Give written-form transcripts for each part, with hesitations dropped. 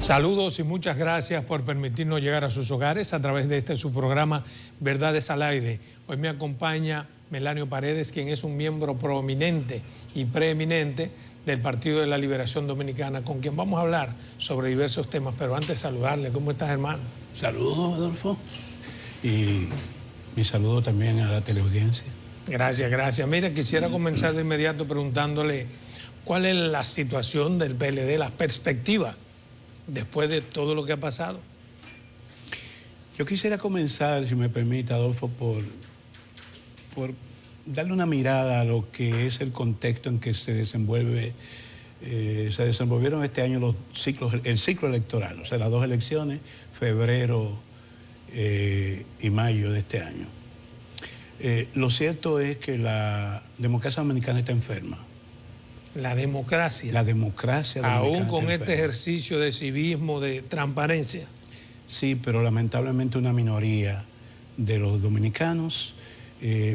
Saludos y muchas gracias por permitirnos llegar a sus hogares a través de este su programa Verdades al Aire. Hoy me acompaña Melanio Paredes, quien es un miembro prominente y preeminente del Partido de la Liberación Dominicana, con quien vamos a hablar sobre diversos temas. Pero antes saludarle, ¿cómo estás, hermano? Saludos, Adolfo, y mi saludo también a la teleaudiencia. Gracias, gracias. Mira, quisiera comenzar de inmediato preguntándole cuál es la situación del PLD, la perspectiva después de todo lo que ha pasado. Yo quisiera comenzar, si me permite, Adolfo, por darle una mirada a lo que es el contexto en que se desenvolvieron este año el ciclo electoral, o sea, las dos elecciones, febrero y mayo de este año. Lo cierto es que la democracia dominicana está enferma. La democracia. La democracia dominicana. Aún con este ejercicio de civismo, de transparencia. Sí, pero lamentablemente una minoría de los dominicanos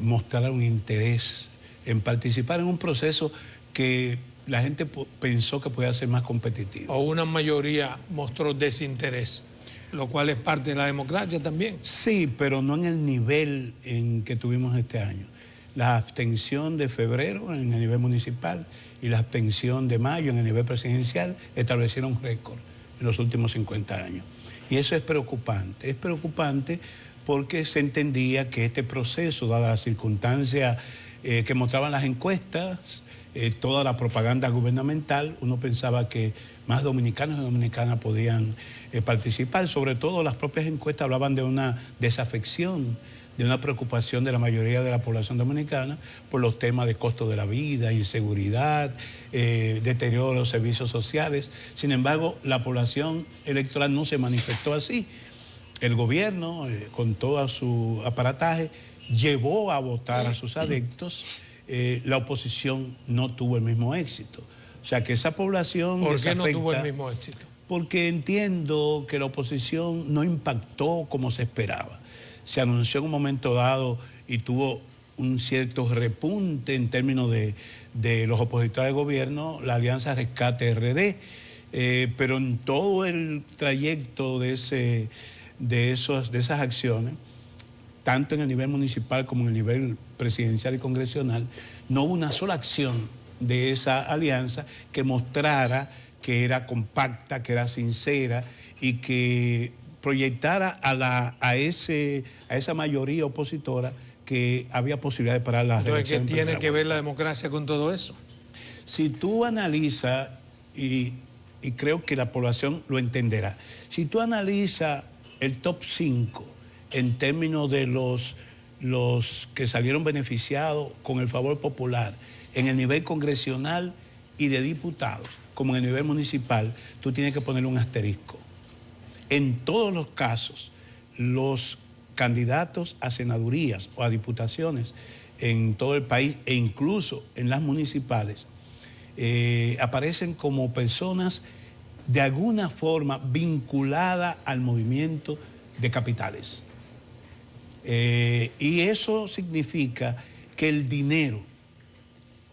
mostraron interés en participar en un proceso que la gente pensó que podía ser más competitivo. O una mayoría mostró desinterés, lo cual es parte de la democracia también. Sí, pero no en el nivel en que tuvimos este año. La abstención de febrero en el nivel municipal y la abstención de mayo en el nivel presidencial establecieron récord en los últimos 50 años. Y eso es preocupante. Es preocupante porque se entendía que este proceso, dada las circunstancias que mostraban las encuestas, toda la propaganda gubernamental, uno pensaba que más dominicanos y dominicanas podían participar. Sobre todo las propias encuestas hablaban de una desafección, de una preocupación de la mayoría de la población dominicana por los temas de costo de la vida, inseguridad, deterioro de los servicios sociales. Sin embargo, la población electoral no se manifestó así. El gobierno, con todo su aparataje, llevó a votar a sus adeptos. La oposición no tuvo el mismo éxito. O sea que esa población... ¿Por qué no tuvo el mismo éxito? Porque entiendo que la oposición no impactó como se esperaba. Se anunció en un momento dado y tuvo un cierto repunte en términos de los opositores al gobierno, la Alianza Rescate RD, pero en todo el trayecto de esas acciones, tanto en el nivel municipal como en el nivel presidencial y congresional, no hubo una sola acción de esa alianza que mostrara que era compacta, que era sincera y que proyectara a esa mayoría opositora que había posibilidad de parar la reelección. Entonces, ¿qué tiene que ver la democracia con todo eso? Si tú analizas, y creo que la población lo entenderá, si tú analizas el top 5 en términos de los que salieron beneficiados con el favor popular en el nivel congresional y de diputados, como en el nivel municipal, tú tienes que ponerle un asterisco. En todos los casos, los candidatos a senadurías o a diputaciones en todo el país e incluso en las municipales aparecen como personas de alguna forma vinculadas al movimiento de capitales. Y eso significa que el dinero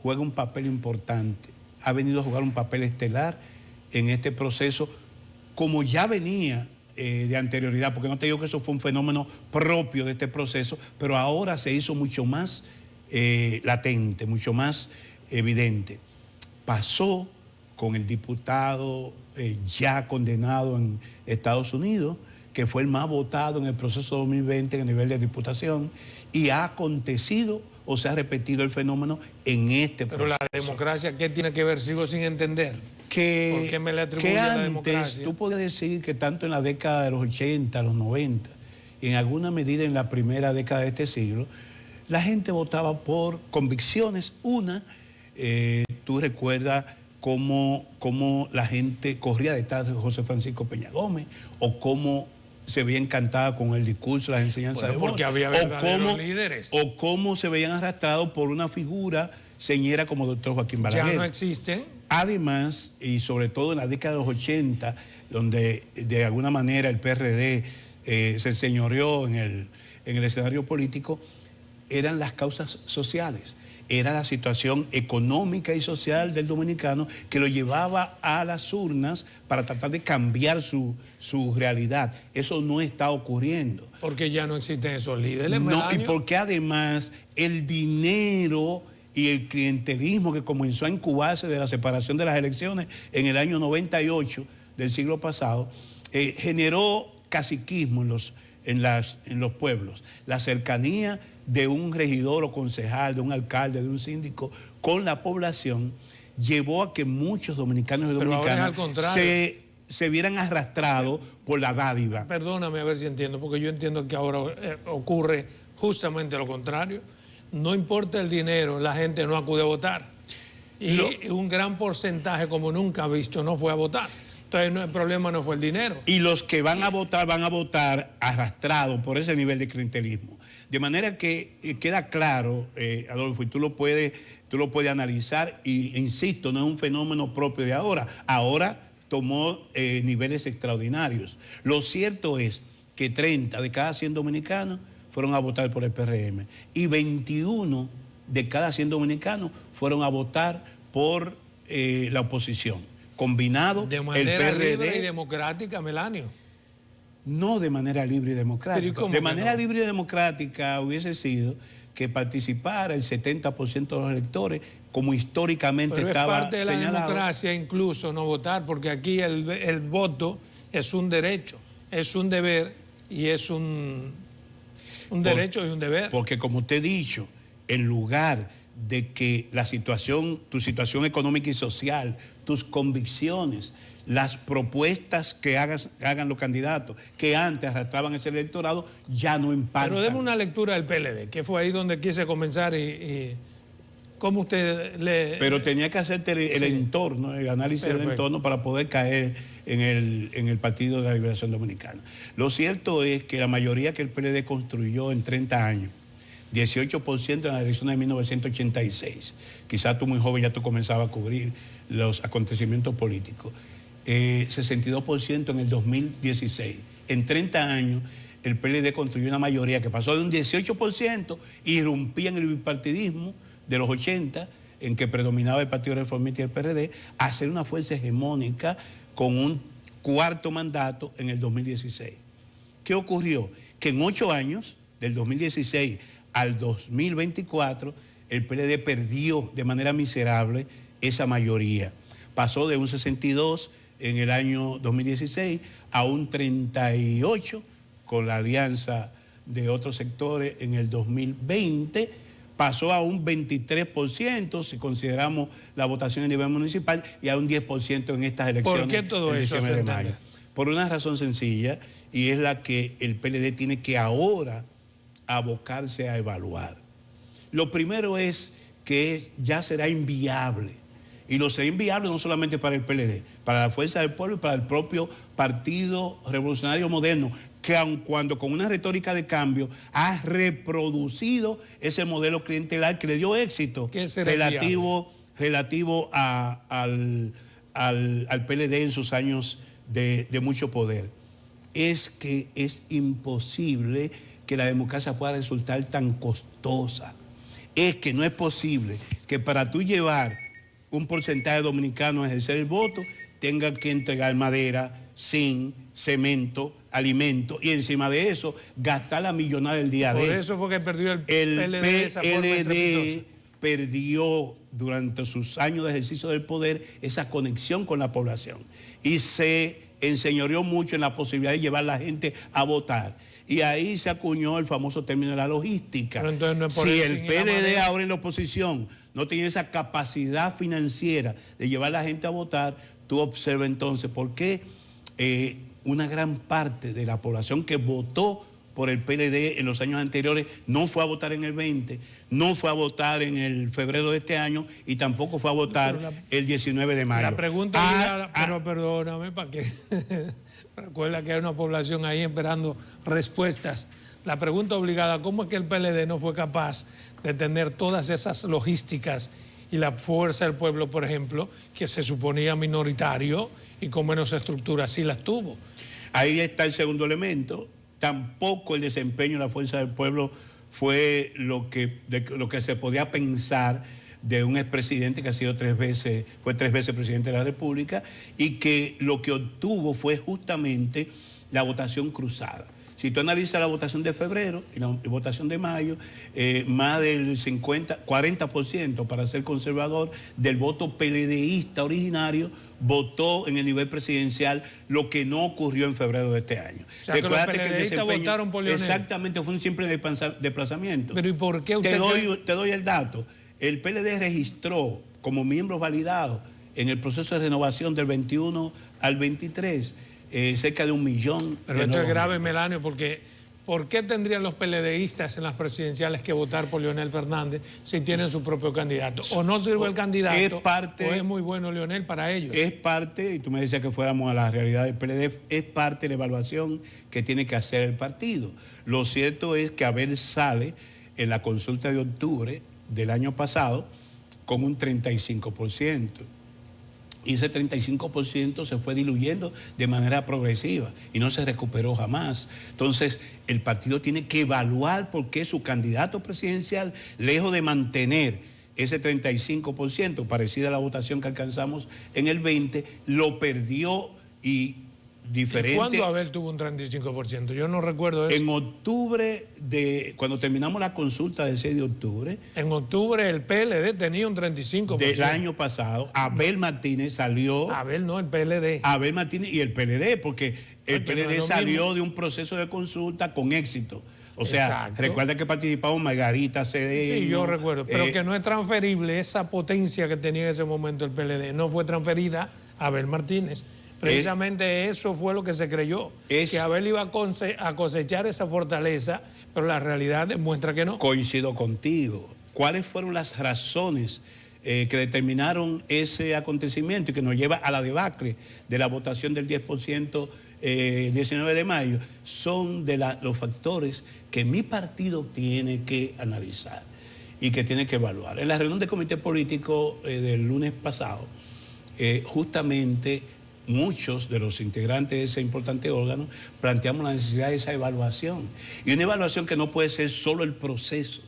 juega un papel importante, ha venido a jugar un papel estelar en este proceso, como ya venía de anterioridad, porque no te digo que eso fue un fenómeno propio de este proceso, pero ahora se hizo mucho más latente, mucho más evidente. Pasó con el diputado ya condenado en Estados Unidos, que fue el más votado en el proceso 2020 en el nivel de diputación, y ha acontecido o se ha repetido el fenómeno en este proceso. Pero la democracia, ¿qué tiene que ver? Sigo sin entender. ¿Por qué me le atribuye a la democracia? Tú podías decir que tanto en la década de los 80, los 90, y en alguna medida en la primera década de este siglo, la gente votaba por convicciones. Tú recuerdas cómo la gente corría detrás de José Francisco Peña Gómez, o cómo se veía encantada con el discurso, las enseñanzas de porque había verdaderos líderes. O cómo se veían arrastrados por una figura señera como doctor Joaquín Balaguer. Ya no existen. Además, y sobre todo en la década de los 80, donde de alguna manera el PRD se enseñoreó en el escenario político, eran las causas sociales. era la situación económica y social del dominicano que lo llevaba a las urnas para tratar de cambiar su realidad. Eso no está ocurriendo. Porque ya no existen esos líderes, No, Melanio. y porque además el dinero y el clientelismo que comenzó a incubarse de la separación de las elecciones en el año 98 del siglo pasado, generó caciquismo en los pueblos. La cercanía de un regidor o concejal, de un alcalde, de un síndico con la población llevó a que muchos dominicanos y dominicanas se vieran arrastrados por la dádiva. Perdóname a ver si entiendo, porque yo entiendo que ahora ocurre justamente lo contrario. No importa el dinero, la gente no acude a votar. Y un gran porcentaje, como nunca visto, no fue a votar. Entonces el problema no fue el dinero. Y los que van a votar arrastrados por ese nivel de clientelismo. De manera que queda claro, Adolfo, y tú lo puedes analizar, e insisto, no es un fenómeno propio de ahora. Ahora tomó niveles extraordinarios. Lo cierto es que 30 de cada 100 dominicanos fueron a votar por el PRM y 21 de cada 100 dominicanos fueron a votar por la oposición. Combinado, de manera el PRD, libre y democrática, Melanio. No de manera libre y democrática. De manera no? libre y democrática hubiese sido que participara el 70% de los electores, como históricamente Pero estaba es parte de señalado. La democracia incluso no votar, porque aquí el voto es un derecho, es un deber y es un derecho y un deber. Porque como te he dicho, en lugar de que tu situación económica y social, tus convicciones, las propuestas que hagan los candidatos que antes arrastraban ese electorado ya no impactan. Pero deme una lectura del PLD, que fue ahí donde quise comenzar y cómo usted le... Pero tenía que hacerte el entorno, el análisis del entorno para poder caer en el Partido de la Liberación Dominicana. Lo cierto es que la mayoría que el PLD construyó en 30 años, 18% en las elecciones de 1986, quizás tú muy joven ya tú comenzabas a cubrir los acontecimientos políticos, 62% en el 2016. En 30 años el PLD construyó una mayoría que pasó de un 18%, irrumpía en el bipartidismo de los 80, en que predominaba el Partido Reformista y el PRD, a ser una fuerza hegemónica con un cuarto mandato en el 2016. ¿Qué ocurrió? Que en 8 años, del 2016 al 2024, el PLD perdió de manera miserable esa mayoría. Pasó de un 62 en el año 2016 a un 38 con la alianza de otros sectores en el 2020, pasó a un 23% si consideramos la votación a nivel municipal y a un 10% en estas elecciones. ¿Por qué todo eso? De mayo. Por una razón sencilla, y es la que el PLD tiene que ahora abocarse a evaluar. Lo primero es que ya será inviable. Y lo será inviable no solamente para el PLD, para la Fuerza del Pueblo y para el propio Partido Revolucionario Moderno, que aun cuando con una retórica de cambio ha reproducido ese modelo clientelar que le dio éxito relativo al PLD en sus años de mucho poder. Es que es imposible que la democracia pueda resultar tan costosa. Es que no es posible que para tú llevar un porcentaje de dominicanos a ejercer el voto, tengan que entregar madera, zinc, cemento, alimentos, y encima de eso, gastar la millonada del día Por de... eso fue que perdió el PLD de esa forma estrepitosa. Perdió durante sus años de ejercicio del poder esa conexión con la población y se enseñoreó mucho en la posibilidad de llevar a la gente a votar. Y ahí se acuñó el famoso término de la logística. Pero entonces no es por si el el PLD ahora en la oposición no tiene esa capacidad financiera de llevar a la gente a votar, tú observa entonces por qué una gran parte de la población que votó por el PLD en los años anteriores no fue a votar en el 20, no fue a votar en el febrero de este año y tampoco fue a votar el 19 de mayo. La pregunta obligada, pero perdóname, ¿para qué? Recuerda que hay una población ahí esperando respuestas. La pregunta obligada, ¿cómo es que el PLD no fue capaz de tener todas esas logísticas y la fuerza del pueblo, por ejemplo, que se suponía minoritario y con menos estructura, sí las tuvo? Ahí está el segundo elemento. Tampoco el desempeño de la fuerza del pueblo fue lo que se podía pensar de un expresidente que ha sido fue tres veces presidente de la República, y que lo que obtuvo fue justamente la votación cruzada. Si tú analizas la votación de febrero y la votación de mayo, más del 40%, para ser conservador, del voto PLDista originario votó en el nivel presidencial, lo que no ocurrió en febrero de este año. O sea, Recuérdate que el desempeño votaron por Leonel. Exactamente, fue un simple desplazamiento. Pero ¿y por qué usted te doy el dato. El PLD registró como miembros validados en el proceso de renovación del 21 al 23 cerca de 1 millón. Pero esto es grave, Melanio, porque ¿por qué tendrían los PLDistas en las presidenciales que votar por Leonel Fernández si tienen su propio candidato? ¿O no sirve el candidato o es muy bueno Leonel para ellos? Es parte, y tú me decías que fuéramos a la realidad del PLD, es parte de la evaluación que tiene que hacer el partido. Lo cierto es que Abel sale en la consulta de octubre del año pasado con un 35%. Y ese 35% se fue diluyendo de manera progresiva y no se recuperó jamás. Entonces, el partido tiene que evaluar por qué su candidato presidencial, lejos de mantener ese 35%, parecida a la votación que alcanzamos en el 20, lo perdió y diferente. ¿Y cuándo Abel tuvo un 35%? Yo no recuerdo eso. En octubre, cuando terminamos la consulta del 6 de octubre. En octubre el PLD tenía un 35%. Del año pasado, Abel Martínez salió. Abel no, el PLD. Abel Martínez y el PLD, porque el PLD salió de un proceso de consulta con éxito. O sea, exacto. Recuerda que participamos Margarita, CD. Sí, yo recuerdo, pero que no es transferible esa potencia que tenía en ese momento el PLD. No fue transferida a Abel Martínez. Precisamente eso fue lo que se creyó, que Abel iba a cosechar esa fortaleza, pero la realidad demuestra que no. Coincido contigo. ¿Cuáles fueron las razones que determinaron ese acontecimiento y que nos lleva a la debacle de la votación del 10% el 19 de mayo? Son de los factores que mi partido tiene que analizar y que tiene que evaluar. En la reunión del comité político del lunes pasado, justamente muchos de los integrantes de ese importante órgano planteamos la necesidad de esa evaluación. Y una evaluación que no puede ser solo el proceso,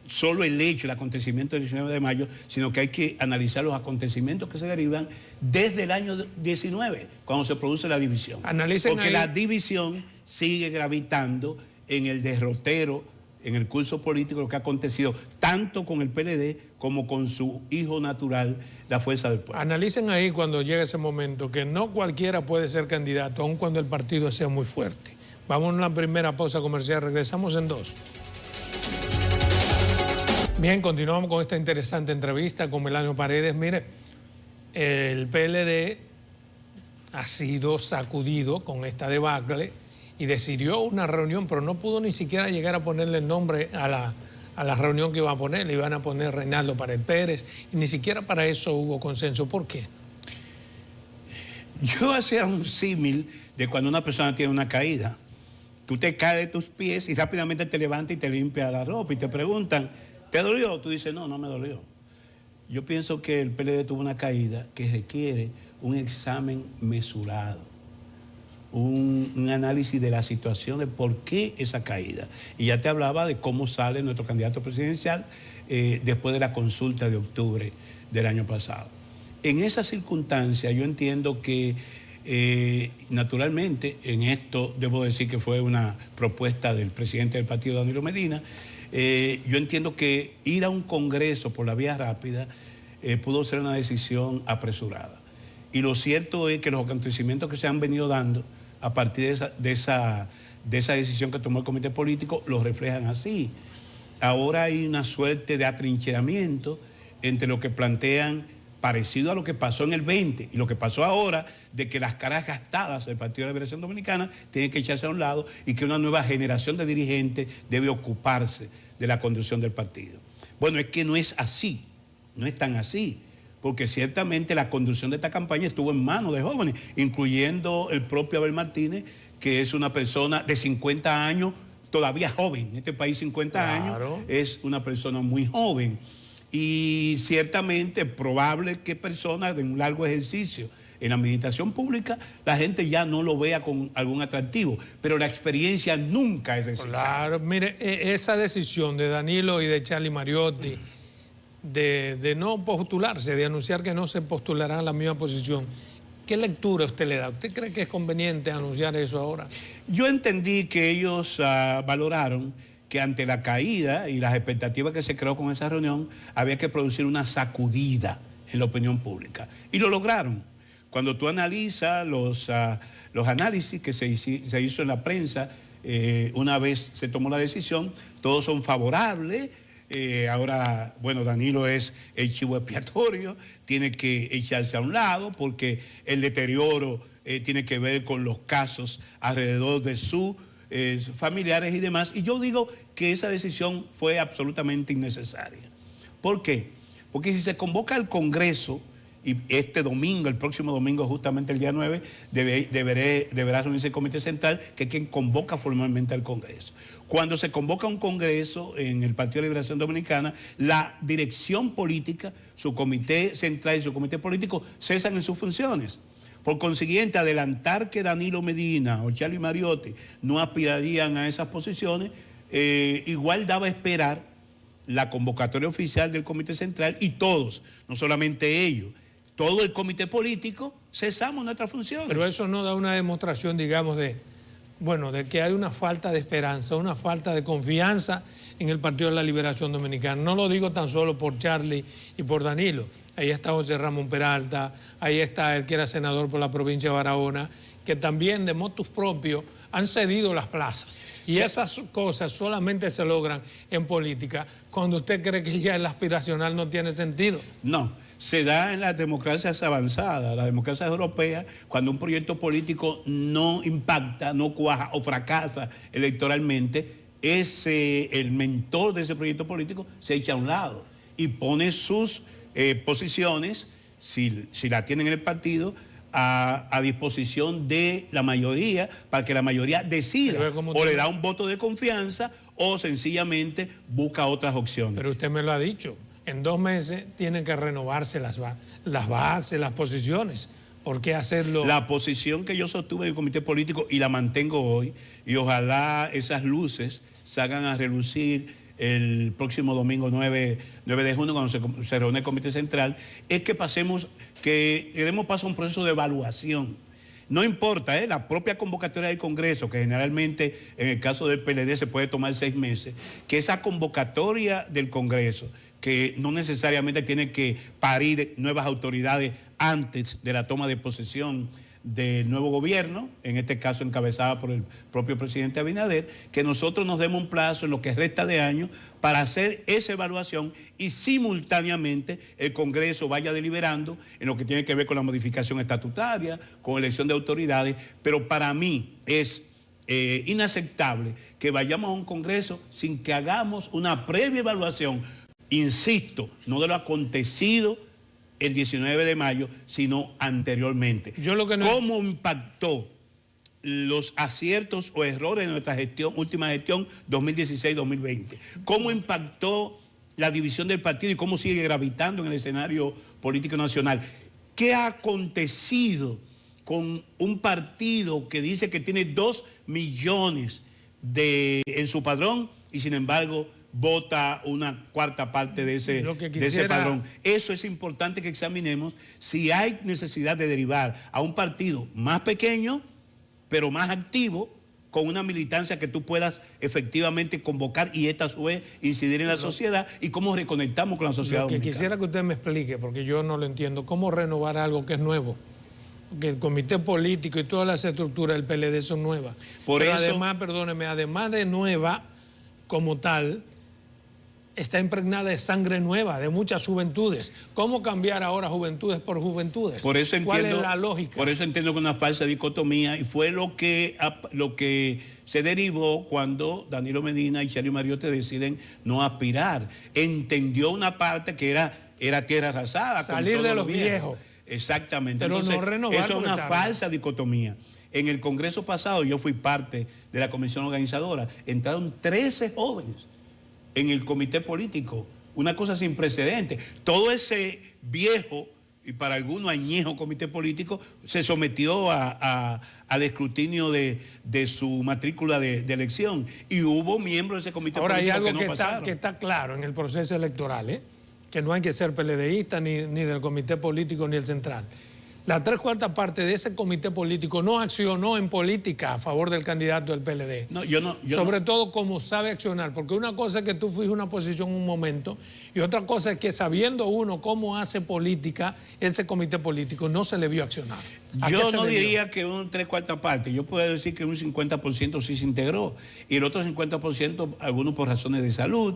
solo el hecho, el acontecimiento del 19 de mayo, sino que hay que analizar los acontecimientos que se derivan desde el año 19, cuando se produce la división. Porque la división sigue gravitando en el derrotero, en el curso político, lo que ha acontecido tanto con el PLD como con su hijo natural, la Fuerza del Pueblo. Analicen ahí cuando llegue ese momento que no cualquiera puede ser candidato, aun cuando el partido sea muy fuerte. Vamos a una primera pausa comercial, regresamos en 2. Bien, continuamos con esta interesante entrevista con Melanio Paredes. Mire, el PLD ha sido sacudido con esta debacle y decidió una reunión, pero no pudo ni siquiera llegar a ponerle el nombre a la reunión que iba a poner. Le iban a poner Reinaldo Pared Pérez y ni siquiera para eso hubo consenso. ¿Por qué? Yo hacía un símil de cuando una persona tiene una caída. Tú te caes de tus pies y rápidamente te levantas y te limpias la ropa y te preguntan, ¿te dolió? Tú dices, no, no me dolió. Yo pienso que el PLD tuvo una caída que requiere un examen mesurado, un análisis de la situación de por qué esa caída. Y ya te hablaba de cómo sale nuestro candidato presidencial después de la consulta de octubre del año pasado. En esa circunstancia yo entiendo que naturalmente en esto debo decir que fue una propuesta del presidente del partido, Danilo Medina. Yo entiendo que ir a un congreso por la vía rápida pudo ser una decisión apresurada. Y lo cierto es que los acontecimientos que se han venido dando a partir de esa decisión que tomó el comité político los reflejan así. Ahora hay una suerte de atrincheramiento entre lo que plantean, parecido a lo que pasó en el 20 y lo que pasó ahora, de que las caras gastadas del Partido de la Liberación Dominicana tienen que echarse a un lado y que una nueva generación de dirigentes debe ocuparse de la conducción del partido. Bueno, es que no es así, no es tan así, porque ciertamente la conducción de esta campaña estuvo en manos de jóvenes, incluyendo el propio Abel Martínez, que es una persona de 50 años, todavía joven. En este país 50 años es una persona muy joven. Y ciertamente es probable que personas de un largo ejercicio en la administración pública la gente ya no lo vea con algún atractivo, pero la experiencia nunca es desechable. Claro, mire, esa decisión de Danilo y de Charlie Mariotti de no postularse, de anunciar que no se postularán a la misma posición, ¿qué lectura usted le da? ¿Usted cree que es conveniente anunciar eso ahora? Yo entendí que ellos valoraron que ante la caída y las expectativas que se creó con esa reunión, había que producir una sacudida en la opinión pública. Y lo lograron. Cuando tú analizas los análisis que se hizo en la prensa, una vez se tomó la decisión, todos son favorables. Ahora, bueno, Danilo es el chivo expiatorio, tiene que echarse a un lado porque el deterioro tiene que ver con los casos alrededor de sus familiares y demás. Y yo digo que esa decisión fue absolutamente innecesaria. ¿Por qué? Porque si se convoca al Congreso, y este domingo, el próximo domingo, justamente el día 9, deberá reunirse el Comité Central, que es quien convoca formalmente al Congreso. Cuando se convoca un Congreso en el Partido de Liberación Dominicana, la dirección política, su Comité Central y su Comité Político cesan en sus funciones. Por consiguiente, adelantar que Danilo Medina o Charlie Mariotti no aspirarían a esas posiciones, igual daba a esperar la convocatoria oficial del Comité Central y todos, no solamente ellos, todo el comité político, cesamos nuestras funciones. Pero eso no da una demostración, digamos, de que hay una falta de esperanza, una falta de confianza en el Partido de la Liberación Dominicana. No lo digo tan solo por Charlie y por Danilo. Ahí está José Ramón Peralta, ahí está el que era senador por la provincia de Barahona, que también de motus propios han cedido las plazas. Y sí, esas cosas solamente se logran en política cuando usted cree que ya el aspiracional no tiene sentido. No, se da en las democracias avanzadas, las democracias europeas, cuando un proyecto político no impacta, no cuaja o fracasa electoralmente, el mentor de ese proyecto político se echa a un lado y pone sus posiciones, si la tienen en el partido, a disposición de la mayoría para que la mayoría decida o le da un voto de confianza o sencillamente busca otras opciones. Pero usted me lo ha dicho, en 2 meses tienen que renovarse las bases, las posiciones. ¿Por qué hacerlo? La posición que yo sostuve en el comité político y la mantengo hoy, y ojalá esas luces salgan a relucir el próximo domingo 9 de junio, cuando se reúne el Comité Central, es que demos paso a un proceso de evaluación. No importa, la propia convocatoria del Congreso, que generalmente en el caso del PLD se puede tomar 6 meses, que esa convocatoria del Congreso, que no necesariamente tiene que parir nuevas autoridades antes de la toma de posesión del nuevo gobierno, en este caso encabezada por el propio presidente Abinader, que nosotros nos demos un plazo en lo que resta de año para hacer esa evaluación y simultáneamente el Congreso vaya deliberando en lo que tiene que ver con la modificación estatutaria, con elección de autoridades, pero para mí es inaceptable que vayamos a un Congreso sin que hagamos una previa evaluación, insisto, no de lo acontecido el 19 de mayo, sino anteriormente. ¿Cómo impactó los aciertos o errores de nuestra última gestión 2016-2020? ¿Cómo impactó la división del partido y cómo sigue gravitando en el escenario político nacional? ¿Qué ha acontecido con un partido que dice que tiene 2 millones en su padrón y sin embargo vota una cuarta parte de ese padrón? Eso es importante que examinemos si hay necesidad de derivar a un partido más pequeño, pero más activo, con una militancia que tú puedas efectivamente convocar y esta a su vez incidir en la sociedad, y cómo reconectamos con la sociedad dominicana. Quisiera que usted me explique, porque yo no lo entiendo, cómo renovar algo que es nuevo. Porque el comité político y todas las estructuras del PLD son nuevas. Pero además, perdóneme, además de nueva como tal, está impregnada de sangre nueva, de muchas juventudes. ¿Cómo cambiar ahora juventudes por juventudes? ¿Cuál es la lógica? Por eso entiendo que una falsa dicotomía, y fue lo que se derivó cuando Danilo Medina y Charlie Mariotti deciden no aspirar. Entendió una parte que era tierra arrasada. Salir de los viejos. Exactamente. Pero entonces, no renovar. Eso es una falsa dicotomía. En el Congreso pasado, yo fui parte de la comisión organizadora, entraron 13 jóvenes en el comité político, una cosa sin precedentes. Todo ese viejo y para algunos añejo comité político, se sometió al escrutinio de su matrícula de elección. Y hubo miembros de ese comité político que no pasaron. Ahora hay pasaron. algo que está claro en el proceso electoral, que no hay que ser PLDista ni del comité político ni el central. La 3/4 parte de ese comité político no accionó en política a favor del candidato del PLD. No, Sobre todo como sabe accionar, porque una cosa es que tú fuiste una posición un momento y otra cosa es que sabiendo uno cómo hace política, ese comité político no se le vio accionar. Yo no diría que un 3/4 parte, yo puedo decir que un 50% sí se integró y el otro 50% algunos por razones de salud.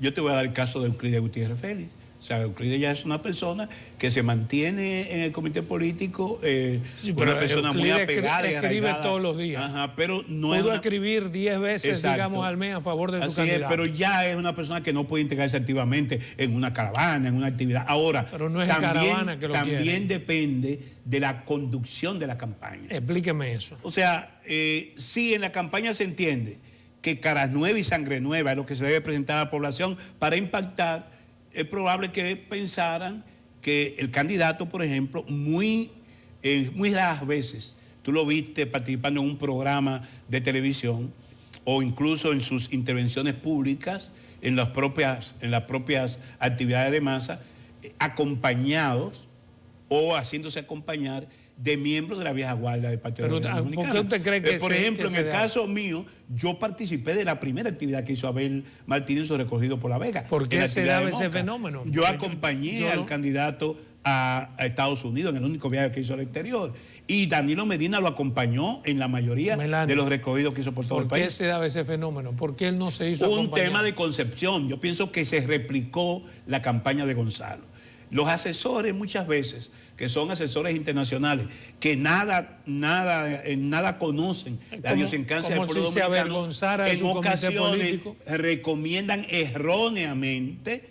Yo te voy a dar el caso de Euclides Gutiérrez Félix. O sea, Euclides ya es una persona que se mantiene en el comité político, una persona muy apegada y arraigada. Escribe todos los días. Ajá, pero no pudo escribir 10 veces, exacto, digamos, al mes a favor de su candidato. Pero ya es una persona que no puede integrarse activamente en una caravana, en una actividad. Ahora, pero no es caravana que lo también quiere. Depende de la conducción de la campaña. Explíqueme eso. O sea, sí, en la campaña se entiende que caras nuevas y sangre nueva es lo que se debe presentar a la población para impactar. Es probable que pensaran que el candidato, por ejemplo, muy raras veces, tú lo viste participando en un programa de televisión o incluso en sus intervenciones públicas, en las propias actividades de masa, acompañados o haciéndose acompañar de miembros de la vieja guardia del Partido Dominicano. ¿Por qué usted cree que por ejemplo, en el caso mío, yo participé de la primera actividad que hizo Abel Martínez en su recorrido por La Vega. ¿Por qué se daba ese fenómeno? Yo acompañé al candidato a Estados Unidos en el único viaje que hizo al exterior. Y Danilo Medina lo acompañó en la mayoría de los recorridos que hizo por todo el país. ¿Por qué se daba ese fenómeno? ¿Por qué él no se hizo un tema de concepción. Yo pienso que se replicó la campaña de Gonzalo. Los asesores muchas veces, que son asesores internacionales, que nada conocen la idiosincrasia del pueblo dominicano, en ocasiones recomiendan erróneamente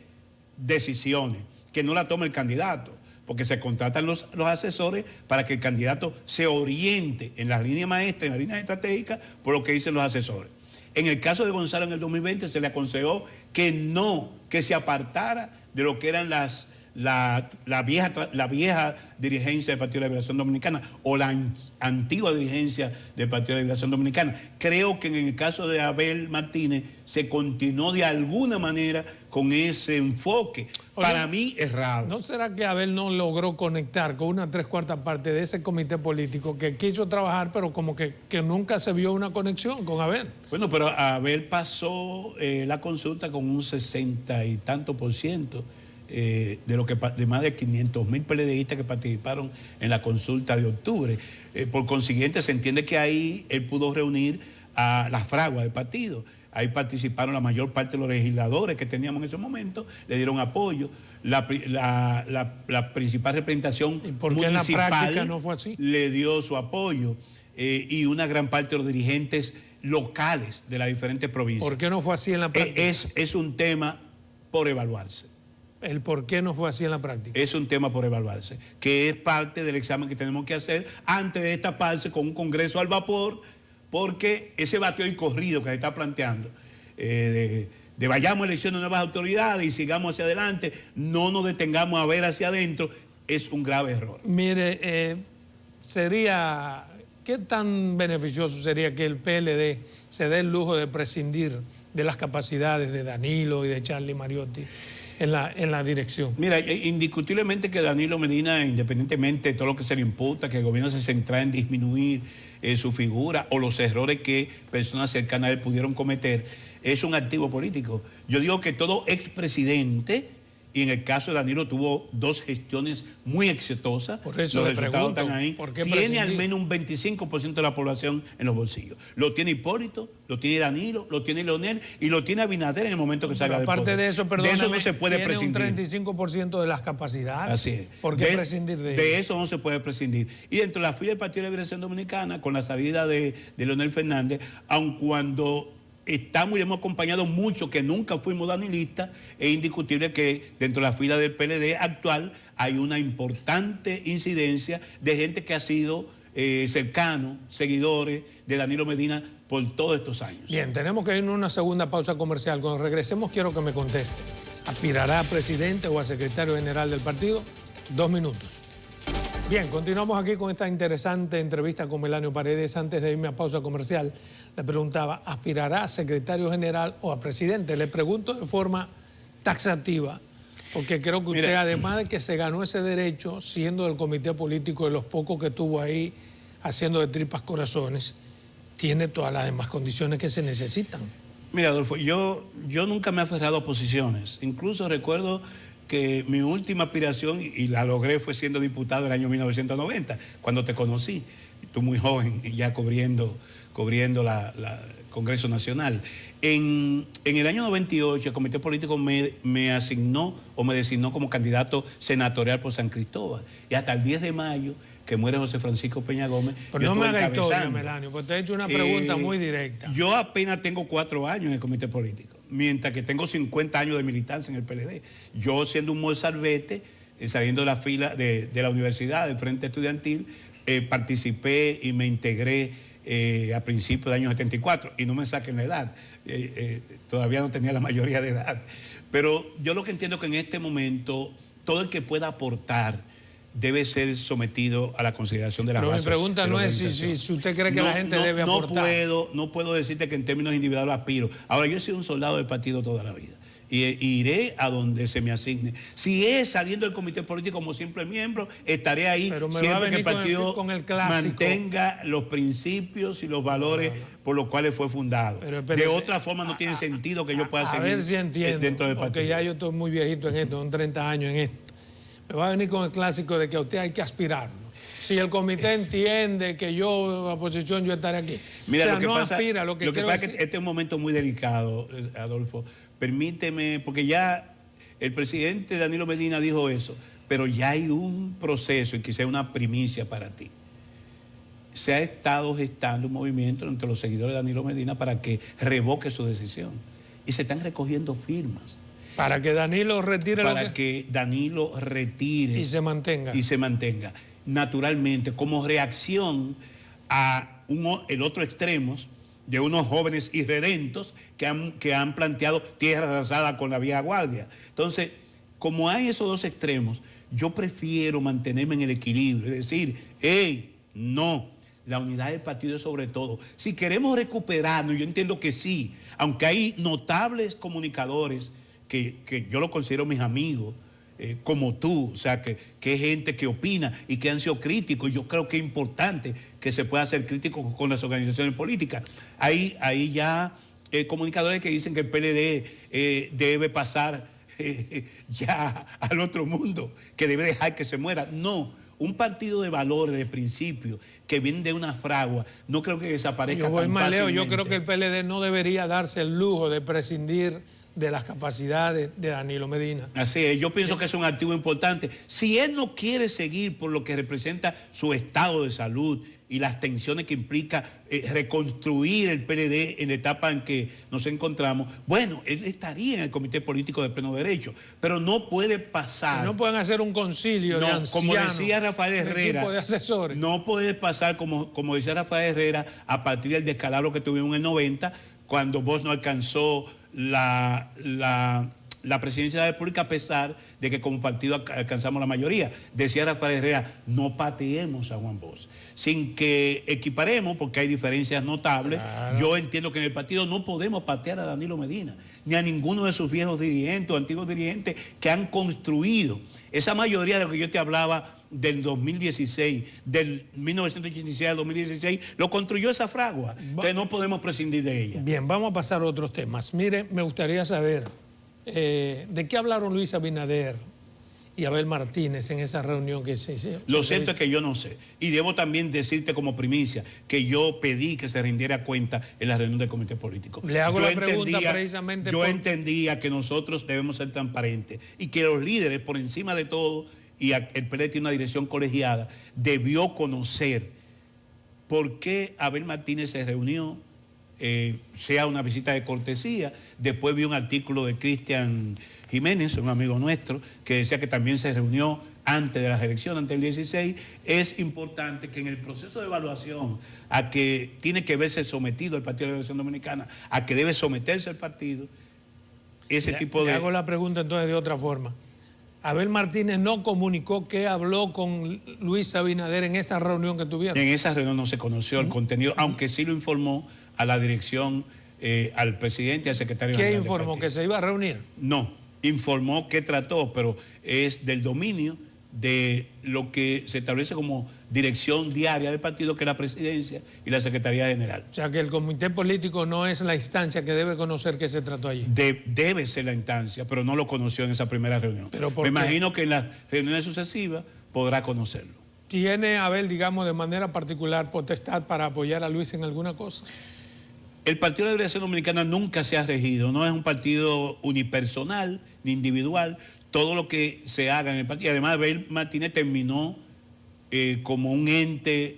decisiones que no la toma el candidato, porque se contratan los asesores para que el candidato se oriente en las líneas maestras, en las líneas estratégicas, por lo que dicen los asesores. En el caso de Gonzalo en el 2020 se le aconsejó que se apartara de lo que eran la vieja dirigencia del Partido de la Liberación Dominicana o la antigua dirigencia del Partido de la Liberación Dominicana. Creo que en el caso de Abel Martínez se continuó de alguna manera con ese enfoque. Oye, para mí errado. ¿No será que Abel no logró conectar con una 3/4 parte de ese comité político que quiso trabajar, pero como que nunca se vio una conexión con Abel? Bueno, pero Abel pasó la consulta con un 60 y tanto % de más de 500.000 PLDistas que participaron en la consulta de octubre. Por consiguiente, se entiende que ahí él pudo reunir a las fraguas del partido. Ahí participaron la mayor parte de los legisladores que teníamos en ese momento, le dieron apoyo. La principal representación municipal en la práctica no fue así? Le dio su apoyo y una gran parte de los dirigentes locales de las diferentes provincias. ¿Por qué no fue así en la práctica? Es un tema por evaluarse. ¿El por qué no fue así en la práctica? Es un tema por evaluarse, que es parte del examen que tenemos que hacer antes de destaparse con un Congreso al vapor, porque ese bateo y corrido que se está planteando, de vayamos a elecciones de nuevas autoridades y sigamos hacia adelante, no nos detengamos a ver hacia adentro, es un grave error. Mire, ¿qué tan beneficioso sería que el PLD se dé el lujo de prescindir de las capacidades de Danilo y de Charlie Mariotti en la dirección? Mira, indiscutiblemente que Danilo Medina, independientemente de todo lo que se le imputa, que el gobierno se centra en disminuir su figura o los errores que personas cercanas a él pudieron cometer, es un activo político. Yo digo que todo expresidente, y en el caso de Danilo tuvo 2 gestiones muy exitosas, por eso los le resultados pregunto, están ahí, ¿por qué tiene prescindir? al menos un 25% de la población en los bolsillos. Lo tiene Hipólito, lo tiene Danilo, lo tiene Leonel y lo tiene Abinader en el momento que salga del poder. Aparte de eso, perdóname, de eso no se puede prescindir. Tiene un 35% de las capacidades. Así es. ¿Por qué prescindir de ello? De eso no se puede prescindir. Y dentro de la fila del Partido de la Liberación Dominicana, con la salida de Leonel Fernández, aun cuando estamos y hemos acompañado mucho que nunca fuimos danilistas, es indiscutible que dentro de la fila del PLD actual hay una importante incidencia de gente que ha sido cercano, seguidores de Danilo Medina por todos estos años. Bien, tenemos que irnos a una segunda pausa comercial. Cuando regresemos quiero que me conteste. ¿Aspirará a presidente o a secretario general del partido? 2 minutos. Bien, continuamos aquí con esta interesante entrevista con Melanio Paredes. Antes de irme a pausa comercial, le preguntaba, ¿aspirará a secretario general o a presidente? Le pregunto de forma taxativa, porque creo que usted, además de que se ganó ese derecho, siendo del comité político de los pocos que estuvo ahí haciendo de tripas corazones, tiene todas las demás condiciones que se necesitan. Mira, Adolfo, yo nunca me he aferrado a posiciones. Incluso recuerdo que mi última aspiración, y la logré, fue siendo diputado en el año 1990, cuando te conocí. Tú muy joven, ya cubriendo la Congreso Nacional. En el año 98, el Comité Político me asignó o me designó como candidato senatorial por San Cristóbal. Y hasta el 10 de mayo, que muere José Francisco Peña Gómez. Pero no me haga historia, Melanio, porque te he hecho una pregunta muy directa. Yo apenas tengo 4 años en el Comité Político, mientras que tengo 50 años de militancia en el PLD. Yo, siendo un mozalbete, saliendo de la fila de la universidad, del Frente Estudiantil, participé y me integré a principios del año 74, y no me saquen la edad, todavía no tenía la mayoría de edad. Pero yo lo que entiendo es que en este momento todo el que pueda aportar debe ser sometido a la consideración de la base. Pero mi pregunta no es si usted cree que la gente debe aportar. No puedo decirte que en términos individuales aspiro. Ahora, yo he sido un soldado del partido toda la vida. Y iré a donde se me asigne. Si es saliendo del comité político como simple miembro, estaré ahí siempre que el partido mantenga los principios y los valores por los cuales fue fundado. De otra forma no tiene sentido que yo pueda seguir ver si entiendo, dentro del partido. Porque ya yo estoy muy viejito en esto, son 30 años en esto. Me va a venir con el clásico de que a usted hay que aspirar. Si el comité entiende que yo, oposición, yo estaré aquí. Mira, o sea, lo que no pasa, aspira, lo que pasa es que este es un momento muy delicado, Adolfo. Permíteme, porque ya el presidente Danilo Medina dijo eso, pero ya hay un proceso y quizá una primicia para ti. Se ha estado gestando un movimiento entre los seguidores de Danilo Medina para que revoque su decisión. Y se están recogiendo firmas. Para que Danilo retire Para que Danilo retire. Y se mantenga. Y se mantenga. Naturalmente, como reacción a el otro extremo de unos jóvenes irredentos que han planteado tierra arrasada con la vieja guardia. Entonces, como hay esos dos extremos, yo prefiero mantenerme en el equilibrio, es decir, no, la unidad del partido es sobre todo. Si queremos recuperarnos, yo entiendo que sí, aunque hay notables comunicadores que yo lo considero mis amigos, como tú, o sea, que es gente que opina y que han sido críticos. Yo creo que es importante que se pueda ser crítico con las organizaciones políticas. Hay ya comunicadores que dicen que el PLD debe pasar ya al otro mundo, que debe dejar que se muera. No, un partido de valores, de principios, que viene de una fragua, no creo que desaparezca tan fácilmente. Yo voy más lejos, yo creo que el PLD no debería darse el lujo de prescindir de las capacidades de Danilo Medina. Así es, yo pienso que es un activo importante. Si él no quiere seguir por lo que representa su estado de salud y las tensiones que implica reconstruir el PLD en la etapa en que nos encontramos, bueno, él estaría en el comité político de pleno derecho, pero no puede pasar. No pueden hacer un concilio de ancianos, como decía Rafael Herrera, equipo de asesores. No puede pasar, como decía Rafael Herrera, a partir del descalabro que tuvimos en el 90, cuando Bosch no alcanzó la presidencia de la República, a pesar de que como partido alcanzamos la mayoría. Decía Rafael Herrera, no pateemos a Juan Bosch, sin que equiparemos, porque hay diferencias notables. Claro. Yo entiendo que en el partido no podemos patear a Danilo Medina, ni a ninguno de sus viejos dirigentes o antiguos dirigentes que han construido esa mayoría de lo que yo te hablaba del 2016, del 1986 al 2016, lo construyó esa fragua. Entonces no podemos prescindir de ella. Bien, vamos a pasar a otros temas. Mire, me gustaría saber de qué hablaron Luis Abinader y Abel Martínez en esa reunión que se hizo. Lo cierto es que yo no sé. Y debo también decirte como primicia que yo pedí que se rindiera cuenta en la reunión del comité político. Le hago la pregunta precisamente Yo entendía que nosotros debemos ser transparentes y que los líderes, por encima de todo, y el PLD tiene una dirección colegiada, debió conocer por qué Abel Martínez se reunió, sea una visita de cortesía. Después vi un artículo de Cristian Jiménez, un amigo nuestro, que decía que también se reunió antes de las elecciones, antes del 16. Es importante que en el proceso de evaluación a que tiene que verse sometido el Partido de la Liberación Dominicana, a que debe someterse el partido, ese tipo de... Le hago la pregunta entonces de otra forma. Abel Martínez no comunicó que habló con Luis Abinader en esa reunión que tuvieron. En esa reunión no se conoció el contenido, aunque sí lo informó a la dirección, al presidente y al secretario general. ¿Qué informó? ¿Que se iba a reunir? No, informó que trató, pero es del dominio de lo que se establece como dirección diaria del partido, que es la presidencia y la secretaría general. O sea, que el comité político no es la instancia que debe conocer qué se trató allí. Debe ser la instancia, pero no lo conoció en esa primera reunión. Me imagino que en las reuniones sucesivas podrá conocerlo. ¿Tiene Abel, digamos, de manera particular potestad para apoyar a Luis en alguna cosa? El Partido de la Liberación Dominicana nunca se ha regido, no es un partido unipersonal ni individual. Todo lo que se haga en el partido, además Abel Martínez terminó como un ente,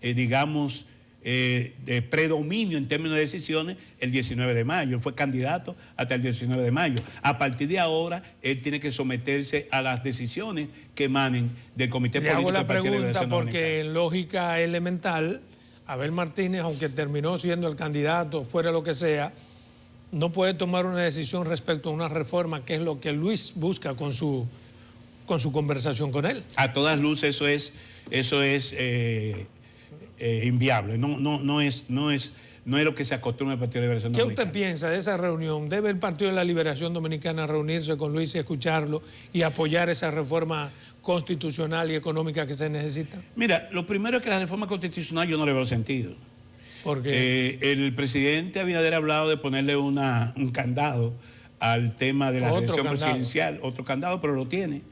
digamos, de predominio en términos de decisiones el 19 de mayo. Él fue candidato hasta el 19 de mayo. A partir de ahora, él tiene que someterse a las decisiones que emanen del Comité Político del Partido de la Liberación Dominicana. Porque en lógica elemental, Abel Martínez, aunque terminó siendo el candidato, fuera lo que sea, no puede tomar una decisión respecto a una reforma, que es lo que Luis busca con su conversación con él. A todas luces eso es inviable. No es lo que se acostumbra el Partido de la Liberación Dominicana. ¿Qué usted piensa de esa reunión? ¿Debe el Partido de la Liberación Dominicana reunirse con Luis y escucharlo y apoyar esa reforma constitucional y económica que se necesita? Mira, lo primero es que la reforma constitucional yo no le veo sentido. Porque el presidente Abinader ha hablado de ponerle un candado al tema de la reelección presidencial, otro candado, pero lo tiene.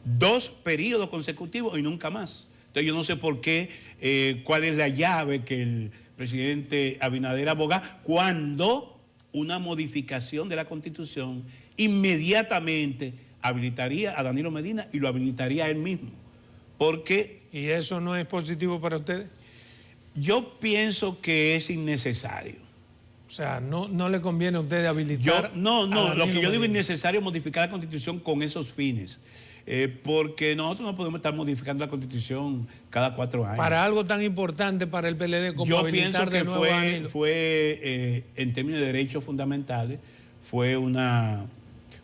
2 periodos consecutivos y nunca más. Entonces yo no sé por qué, cuál es la llave que el presidente Abinader aboga cuando una modificación de la Constitución inmediatamente habilitaría a Danilo Medina y lo habilitaría a él mismo. Porque... ¿Y eso no es positivo para ustedes? Yo pienso que es innecesario. O sea, no le conviene a usted habilitar... Lo que yo digo es innecesario modificar la Constitución con esos fines. Porque nosotros no podemos estar modificando la Constitución cada 4 años. Para algo tan importante para el PLD como habilitar de nuevo a Danilo. Fue en términos de derechos fundamentales, fue una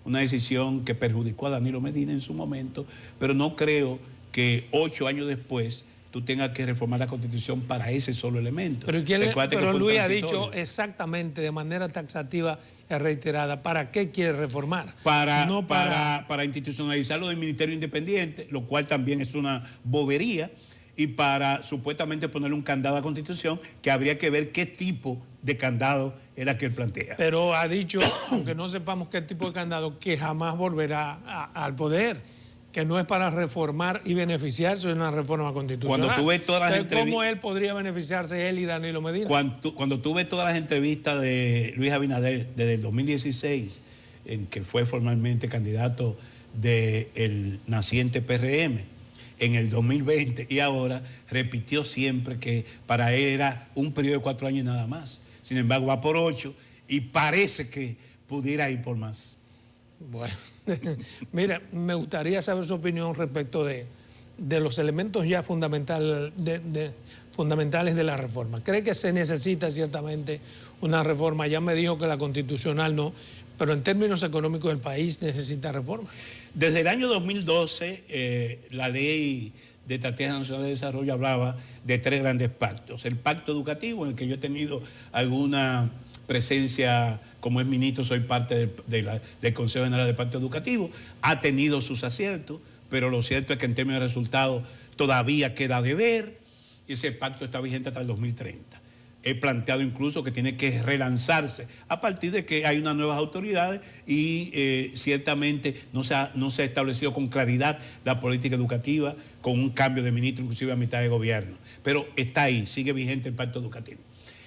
decisión que perjudicó a Danilo Medina en su momento, pero no creo que 8 años después tú tengas que reformar la Constitución para ese solo elemento. Pero Luis ha dicho exactamente, de manera taxativa y reiterada, ¿para qué quiere reformar? Para institucionalizarlo del Ministerio Independiente, lo cual también es una bobería, y para supuestamente ponerle un candado a la Constitución, que habría que ver qué tipo de candado es la que él plantea. Pero ha dicho, aunque no sepamos qué tipo de candado, que jamás volverá al poder, que no es para reformar y beneficiarse de una reforma constitucional. Cuando tú ves todas las entrevistas... ¿Cómo él podría beneficiarse, él y Danilo Medina? Cuando tú ves todas las entrevistas de Luis Abinader desde el 2016, en que fue formalmente candidato del naciente PRM, en el 2020 y ahora, repitió siempre que para él era un periodo de 4 años y nada más. Sin embargo, va por 8 y parece que pudiera ir por más. Bueno, mira, me gustaría saber su opinión respecto de los elementos ya fundamentales de la reforma. ¿Cree que se necesita ciertamente una reforma? Ya me dijo que la constitucional no, pero en términos económicos del país necesita reforma. Desde el año 2012, la Ley de Estrategia Nacional de Desarrollo hablaba de 3 grandes pactos. El pacto educativo, en el que yo he tenido alguna presencia, como es ministro, soy parte del Consejo General del Pacto Educativo, ha tenido sus aciertos, pero lo cierto es que en términos de resultados todavía queda de ver, y ese pacto está vigente hasta el 2030. He planteado incluso que tiene que relanzarse a partir de que hay unas nuevas autoridades y ciertamente no se ha establecido con claridad la política educativa, con un cambio de ministro inclusive a mitad de gobierno. Pero está ahí, sigue vigente el pacto educativo.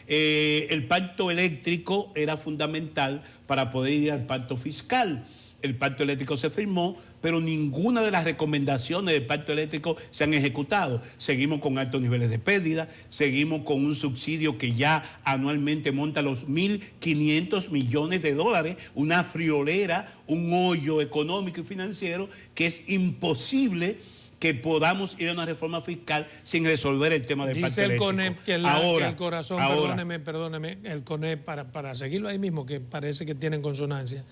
El pacto eléctrico era fundamental para poder ir al pacto fiscal. El pacto eléctrico se firmó, pero ninguna de las recomendaciones del pacto eléctrico se han ejecutado. Seguimos con altos niveles de pérdida, seguimos con un subsidio que ya anualmente monta los 1.500 millones de dólares, una friolera, un hoyo económico y financiero que es imposible que podamos ir a una reforma fiscal sin resolver el tema del pacto eléctrico. Dice el CONEP que el corazón, perdóneme, el CONEP, para seguirlo ahí mismo, que parece que tiene consonancia,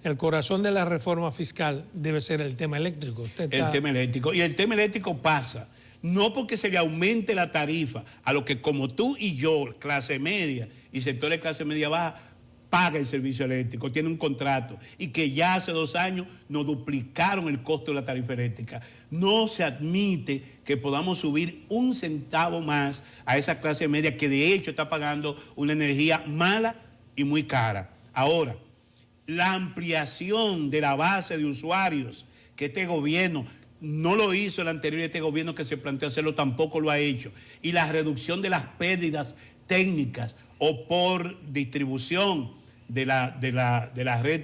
el corazón de la reforma fiscal debe ser el tema eléctrico. El tema eléctrico. Y el tema eléctrico pasa, no porque se le aumente la tarifa a lo que como tú y yo, clase media y sector de clase media baja, paga el servicio eléctrico, tiene un contrato, y que ya hace 2 años nos duplicaron el costo de la tarifa eléctrica. No se admite que podamos subir 1 centavo más a esa clase media que de hecho está pagando una energía mala y muy cara. Ahora, la ampliación de la base de usuarios, que este gobierno no lo hizo el anterior, este gobierno que se planteó hacerlo tampoco lo ha hecho, y la reducción de las pérdidas técnicas o por distribución de la red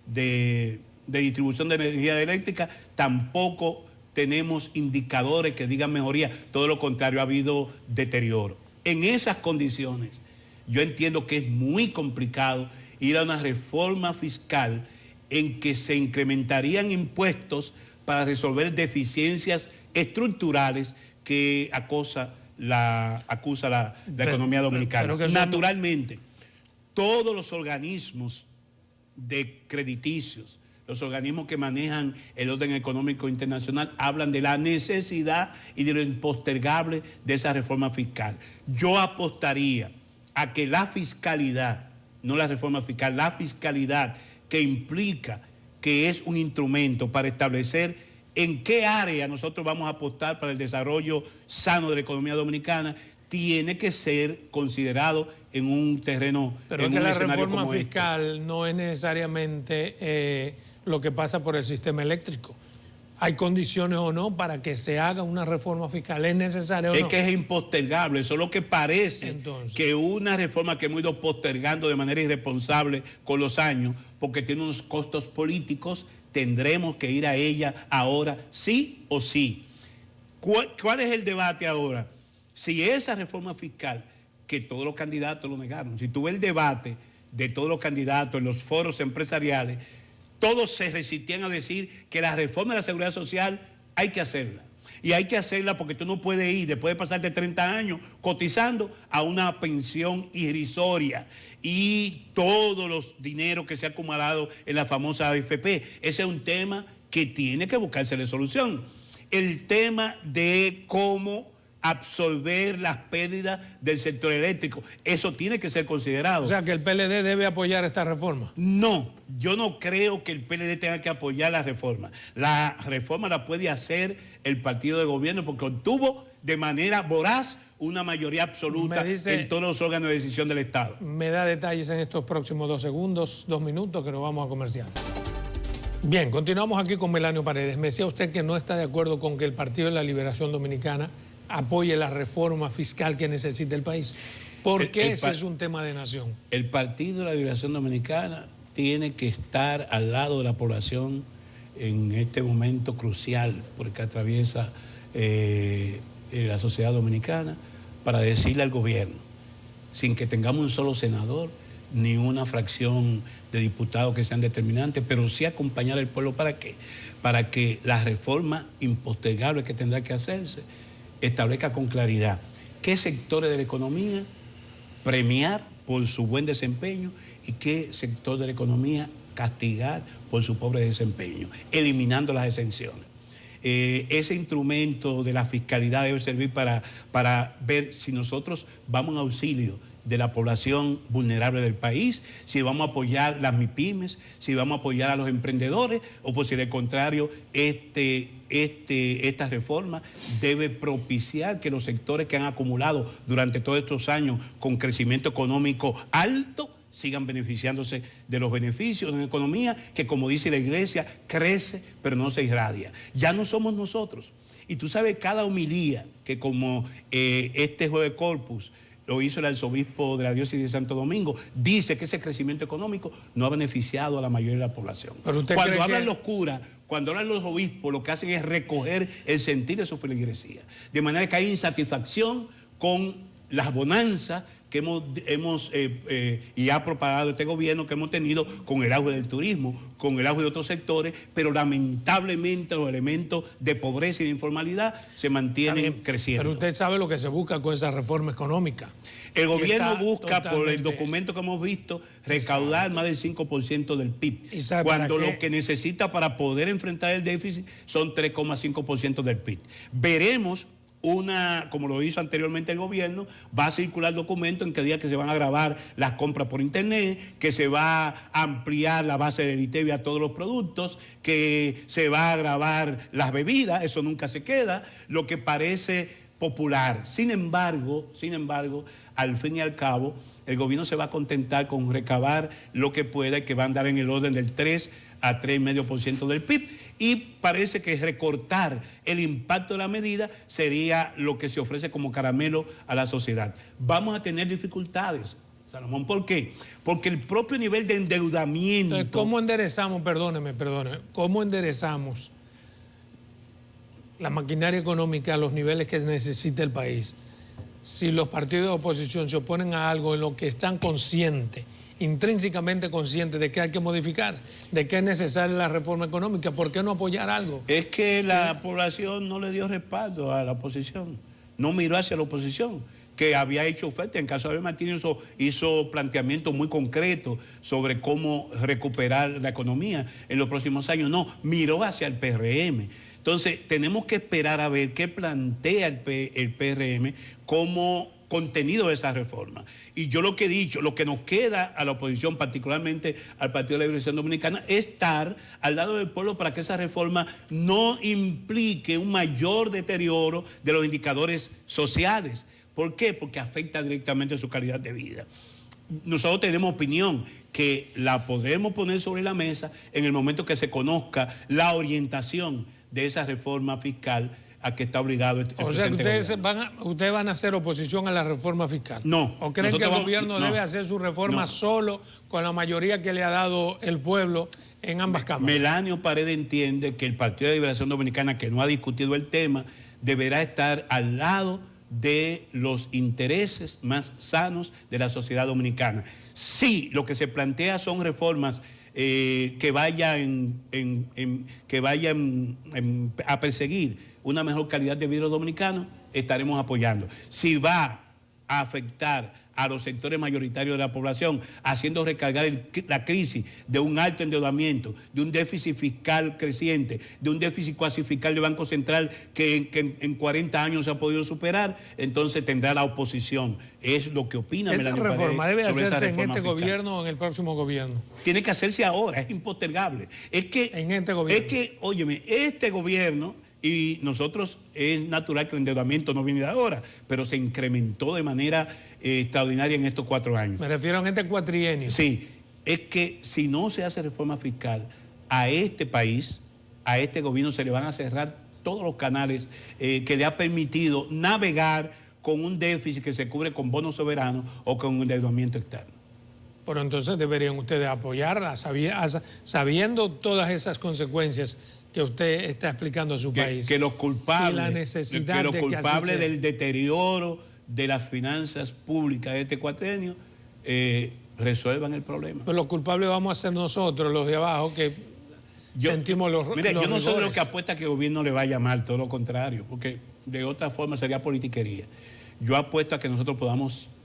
de distribución de energía eléctrica, tampoco tenemos indicadores que digan mejoría, todo lo contrario, ha habido deterioro. En esas condiciones, yo entiendo que es muy complicado ir a una reforma fiscal en que se incrementarían impuestos para resolver deficiencias estructurales que acusa la economía dominicana. Naturalmente, todos los organismos de crediticios, los organismos que manejan el orden económico internacional, hablan de la necesidad y de lo impostergable de esa reforma fiscal. Yo apostaría a que la fiscalidad, no la reforma fiscal, la fiscalidad que implica que es un instrumento para establecer en qué área nosotros vamos a apostar para el desarrollo sano de la economía dominicana, tiene que ser considerado en un terreno, pero en es que un la escenario reforma como fiscal no es necesariamente lo que pasa por el sistema eléctrico. ¿Hay condiciones o no para que se haga una reforma fiscal? ¿Es necesario o no? Es que es impostergable, eso es lo que parece. Entonces, que una reforma que hemos ido postergando de manera irresponsable con los años, porque tiene unos costos políticos, tendremos que ir a ella ahora sí o sí. ¿Cuál es el debate ahora? Si esa reforma fiscal, que todos los candidatos lo negaron, si tú ves el debate de todos los candidatos en los foros empresariales, todos se resistían a decir que la reforma de la seguridad social hay que hacerla. Y hay que hacerla porque tú no puedes ir, después de pasarte 30 años cotizando, a una pensión irrisoria y todos los dineros que se ha acumulado en la famosa AFP. Ese es un tema que tiene que buscarse solución. El tema de cómo absorber las pérdidas del sector eléctrico, eso tiene que ser considerado. O sea, que el PLD debe apoyar esta reforma. No, yo no creo que el PLD tenga que apoyar la reforma. La reforma la puede hacer el partido de gobierno porque obtuvo de manera voraz una mayoría absoluta en todos los órganos de decisión del Estado. Me da detalles en estos próximos 2 segundos, 2 minutos, que nos vamos a comercial. Bien, continuamos aquí con Melanio Paredes. Me decía usted que no está de acuerdo con que el Partido de la Liberación Dominicana apoye la reforma fiscal que necesita el país. ¿Por qué ese es un tema de nación? El Partido de la Liberación Dominicana tiene que estar al lado de la población en este momento crucial porque atraviesa la sociedad dominicana, para decirle al gobierno, sin que tengamos un solo senador ni una fracción de diputados que sean determinantes, pero sí acompañar al pueblo. ¿Para qué? Para que la reforma impostergable que tendrá que hacerse establezca con claridad qué sectores de la economía premiar por su buen desempeño y qué sector de la economía castigar por su pobre desempeño, eliminando las exenciones. Ese instrumento de la fiscalidad debe servir para ver si nosotros vamos en auxilio de la población vulnerable del país, si vamos a apoyar las MIPYMES, si vamos a apoyar a los emprendedores, o por si al contrario, esta reforma debe propiciar que los sectores que han acumulado durante todos estos años con crecimiento económico alto sigan beneficiándose de los beneficios de una economía que, como dice la iglesia, crece pero no se irradia. Ya no somos nosotros. Y tú sabes, cada homilía que como este Jueves Corpus lo hizo el arzobispo de la diócesis de Santo Domingo, dice que ese crecimiento económico no ha beneficiado a la mayoría de la población. Cuando hablan los curas, cuando hablan los obispos, lo que hacen es recoger el sentir de su feligresía. De manera que hay insatisfacción con las bonanzas que hemos y ha propagado este gobierno que hemos tenido con el auge del turismo, con el auge de otros sectores, pero lamentablemente los elementos de pobreza y de informalidad se mantienen creciendo. Pero usted sabe lo que se busca con esa reforma económica. El gobierno busca, por el documento que hemos visto, recaudar más del 5% del PIB, cuando lo que necesita para poder enfrentar el déficit son 3,5% del PIB. Veremos como lo hizo anteriormente el gobierno, va a circular documento en que diga que se van a grabar las compras por internet, que se va a ampliar la base del ITEVI a todos los productos, que se va a grabar las bebidas, eso nunca se queda, lo que parece popular. Sin embargo, al fin y al cabo, el gobierno se va a contentar con recabar lo que pueda, y que va a andar en el orden del 3 a 3,5% del PIB, y parece que recortar el impacto de la medida sería lo que se ofrece como caramelo a la sociedad. Vamos a tener dificultades, Salomón. ¿Por qué? Porque el propio nivel de endeudamiento... Entonces, ¿cómo enderezamos, perdóneme, cómo enderezamos la maquinaria económica a los niveles que necesita el país si los partidos de oposición se oponen a algo en lo que están conscientes, intrínsecamente conscientes de que hay que modificar, de que es necesaria la reforma económica? ¿Por qué no apoyar algo? Es que la población no le dio respaldo a la oposición, no miró hacia la oposición, que había hecho oferta. En caso de Abel Martínez hizo planteamientos muy concretos sobre cómo recuperar la economía en los próximos años. No, miró hacia el PRM. Entonces, tenemos que esperar a ver qué plantea el PRM como contenido de esa reforma. Y yo lo que he dicho, lo que nos queda a la oposición, particularmente al Partido de la Liberación Dominicana, es estar al lado del pueblo para que esa reforma no implique un mayor deterioro de los indicadores sociales. ¿Por qué? Porque afecta directamente su calidad de vida. Nosotros tenemos opinión que la podremos poner sobre la mesa en el momento que se conozca la orientación de esa reforma fiscal a que está obligado el O sea, que ustedes van a hacer oposición a la reforma fiscal. No. ¿O creen que el gobierno debe hacer su reforma solo con la mayoría que le ha dado el pueblo en ambas cámaras? Melanio Paredes entiende que el Partido de Liberación Dominicana, que no ha discutido el tema, deberá estar al lado de los intereses más sanos de la sociedad dominicana. Sí, lo que se plantea son reformas que vayan a perseguir una mejor calidad de vida dominicano, estaremos apoyando. Si va a afectar a los sectores mayoritarios de la población, haciendo recargar la crisis de un alto endeudamiento, de un déficit fiscal creciente, de un déficit cuasi fiscal del Banco Central que en 40 años se ha podido superar, entonces tendrá la oposición. Es lo que opina Melanio Paredes. ¿Esa reforma debe hacerse en este gobierno o en el próximo gobierno? Tiene que hacerse ahora, es impostergable. En este gobierno. Es que, óyeme, este gobierno... Y nosotros, es natural que el endeudamiento no viene de ahora, pero se incrementó de manera extraordinaria en estos 4 años. Me refiero a este cuatrienio. Sí, es que si no se hace reforma fiscal, a este país, a este gobierno se le van a cerrar todos los canales que le ha permitido navegar con un déficit que se cubre con bonos soberanos o con un endeudamiento externo. Pero entonces deberían ustedes apoyarla, sabiendo todas esas consecuencias que usted está explicando a su país. Que los culpables, la necesidad del deterioro de las finanzas públicas de este cuatrienio resuelvan el problema. Pues los culpables vamos a ser nosotros, los de abajo, que sentimos los Mire, los yo no soy de rigores. los que apuesta que el gobierno le vaya mal, todo lo contrario, porque de otra forma sería politiquería. Yo apuesto a que nosotros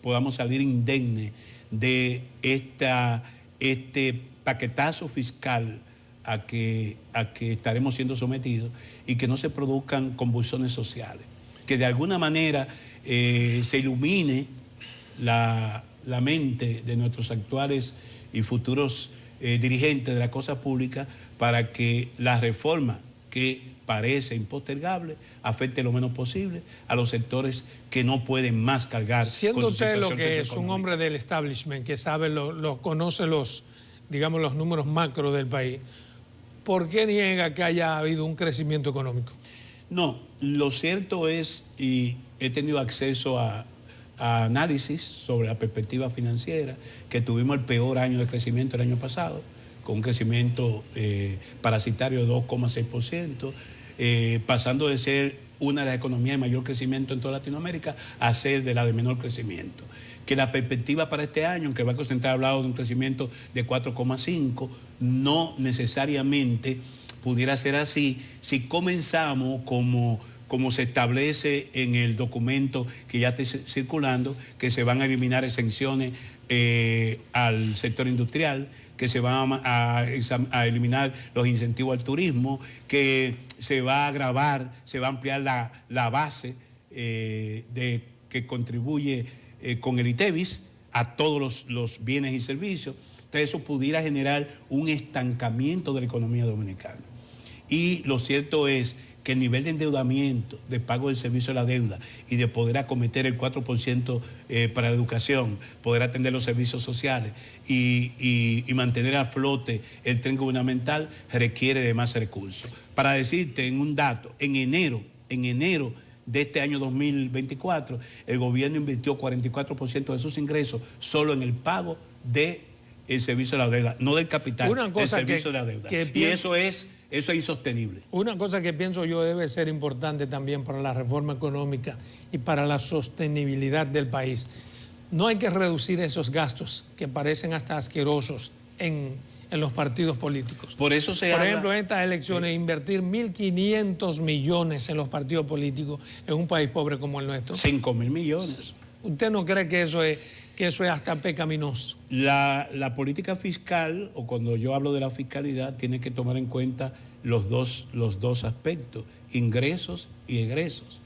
podamos salir indemnes de este paquetazo fiscal a que estaremos siendo sometidos, y que no se produzcan convulsiones sociales, que de alguna manera se ilumine la mente de nuestros actuales y futuros dirigentes de la cosa pública, para que la reforma, que parece impostergable, afecte lo menos posible a los sectores que no pueden más cargar. Siendo usted lo que es un socioeconómica. hombre del establishment, que sabe, conoce los números macro del país, ¿por qué niega que haya habido un crecimiento económico? No, lo cierto es, y he tenido acceso a análisis sobre la perspectiva financiera, que tuvimos el peor año de crecimiento el año pasado, con un crecimiento parasitario de 2,6%, pasando de ser una de las economías de mayor crecimiento en toda Latinoamérica a ser de la de menor crecimiento. Que la perspectiva para este año, aunque el Banco Central ha hablado de un crecimiento de 4,5, no necesariamente pudiera ser así si comenzamos como se establece en el documento que ya está circulando, que se van a eliminar exenciones al sector industrial, que se van a eliminar los incentivos al turismo, que se va a agravar, se va a ampliar la base que contribuye con el ITEVIS a todos los bienes y servicios. Entonces eso pudiera generar un estancamiento de la economía dominicana. Y lo cierto es que el nivel de endeudamiento, de pago del servicio de la deuda y de poder acometer el 4% para la educación, poder atender los servicios sociales y mantener a flote el tren gubernamental requiere de más recursos. Para decirte en un dato, en enero de este año 2024, el gobierno invirtió 44% de sus ingresos solo en el pago del servicio de la deuda, no del capital, del servicio de la deuda. Y eso es insostenible. Una cosa que pienso yo debe ser importante también para la reforma económica y para la sostenibilidad del país. No hay que reducir esos gastos que parecen hasta asquerosos en los partidos políticos. Por eso Por ejemplo, en estas elecciones, invertir 1.500 millones en los partidos políticos en un país pobre como el nuestro. 5.000 millones. ¿Usted no cree que eso es hasta pecaminoso? La política fiscal, o cuando yo hablo de la fiscalidad, tiene que tomar en cuenta los dos aspectos, ingresos y egresos.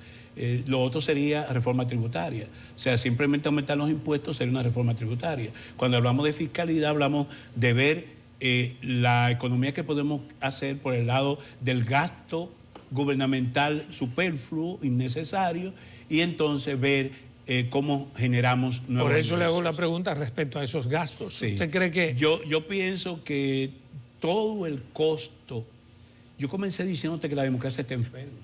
Lo otro sería reforma tributaria. O sea, simplemente aumentar los impuestos sería una reforma tributaria. Cuando hablamos de fiscalidad, hablamos de ver la economía que podemos hacer por el lado del gasto gubernamental superfluo, innecesario, y entonces ver cómo generamos nuevos Por eso ingresos. le hago la pregunta respecto a esos gastos. Sí. ¿Usted cree que...? Yo pienso que todo el costo... Yo comencé diciéndote que la democracia está enferma.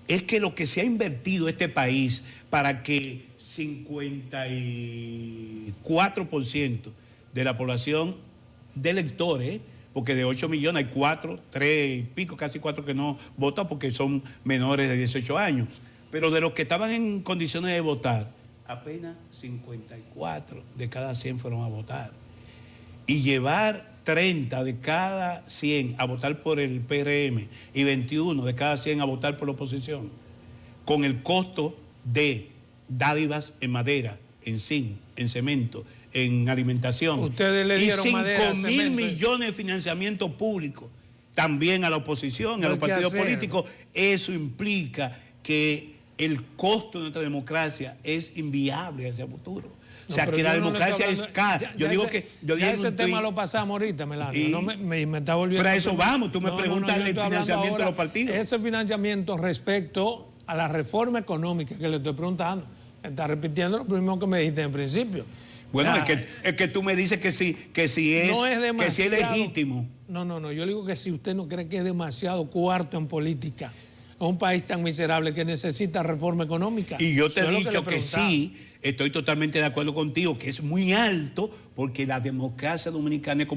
Es que lo que se ha invertido este país para que 54% de la población de electores, porque de 8 millones hay 3 y pico, casi 4 que no votan porque son menores de 18 años. Pero de los que estaban en condiciones de votar, apenas 54 de cada 100 fueron a votar. Y llevar 30 de cada 100 a votar por el PRM y 21 de cada 100 a votar por la oposición, con el costo de dádivas en madera, en zinc, en cemento, en alimentación. Ustedes le dieron y madera, 5.000 millones de financiamiento público también a la oposición, a los partidos políticos. Eso implica que el costo de nuestra democracia es inviable hacia el futuro. O sea, que la democracia es cara. Ese tema lo pasamos ahorita, Melanio. Me está volviendo... Pero a eso vamos. Tú me preguntas el financiamiento de los partidos. Ese financiamiento respecto a la reforma económica que le estoy preguntando. Está repitiendo lo mismo que me dijiste en principio. Bueno, es que tú me dices que sí es legítimo. No. Yo digo que si usted no cree que es demasiado cuarto en política, es un país tan miserable que necesita reforma económica. Y yo te he dicho que sí, estoy totalmente de acuerdo contigo, que es muy alto, porque la democracia dominicana es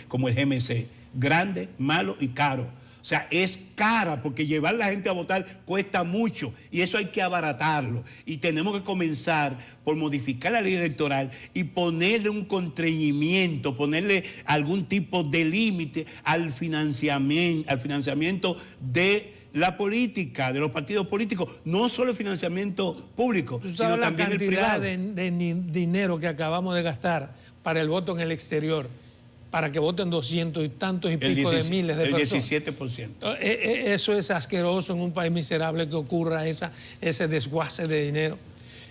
como el GMC, grande, malo y caro. O sea, es cara porque llevar a la gente a votar cuesta mucho y eso hay que abaratarlo. Y tenemos que comenzar por modificar la ley electoral y ponerle un constreñimiento, ponerle algún tipo de límite al financiamiento de la política, de los partidos políticos, no solo el financiamiento público, sino también el privado. La cantidad de dinero que acabamos de gastar para el voto en el exterior, para que voten 200 y tantos y pico de miles de personas. El 17%. Eso es asqueroso en un país miserable que ocurra ese desguace de dinero.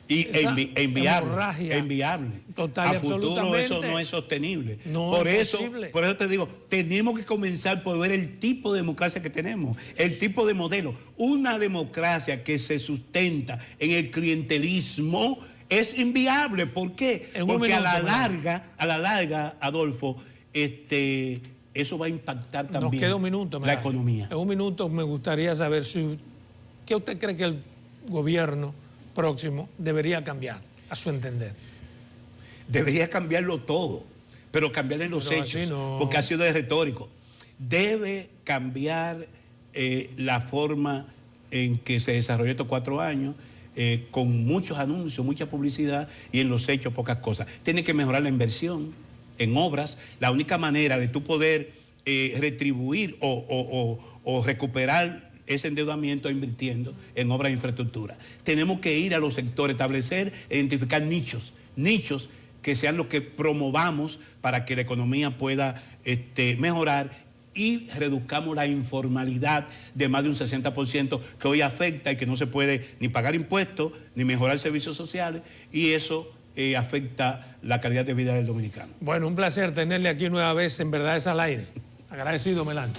Enviable. Total y a futuro absolutamente. Eso no es sostenible. No por es eso posible. Por eso te digo, tenemos que comenzar por ver el tipo de democracia que tenemos, el tipo de modelo. Una democracia que se sustenta en el clientelismo es inviable. ¿Por qué? Porque a la larga, Adolfo, eso va a impactar también. Nos queda un minuto, la economía. En un minuto me gustaría saber ¿qué usted cree que el gobierno próximo debería cambiar, a su entender? Debería cambiarlo todo, pero cambiarle los hechos, porque ha sido de retórico. Debe cambiar la forma en que se desarrolló estos 4 años, con muchos anuncios, mucha publicidad y en los hechos pocas cosas. Tiene que mejorar la inversión en obras. La única manera de tú poder retribuir o recuperar ese endeudamiento invirtiendo en obras de infraestructura. Tenemos que ir a los sectores, establecer, identificar nichos que sean los que promovamos para que la economía pueda mejorar y reduzcamos la informalidad de más de un 60% que hoy afecta y que no se puede ni pagar impuestos ni mejorar servicios sociales, y eso afecta la calidad de vida del dominicano. Bueno, un placer tenerle aquí nueva vez en Verdades al Aire. Agradecido, Melanio.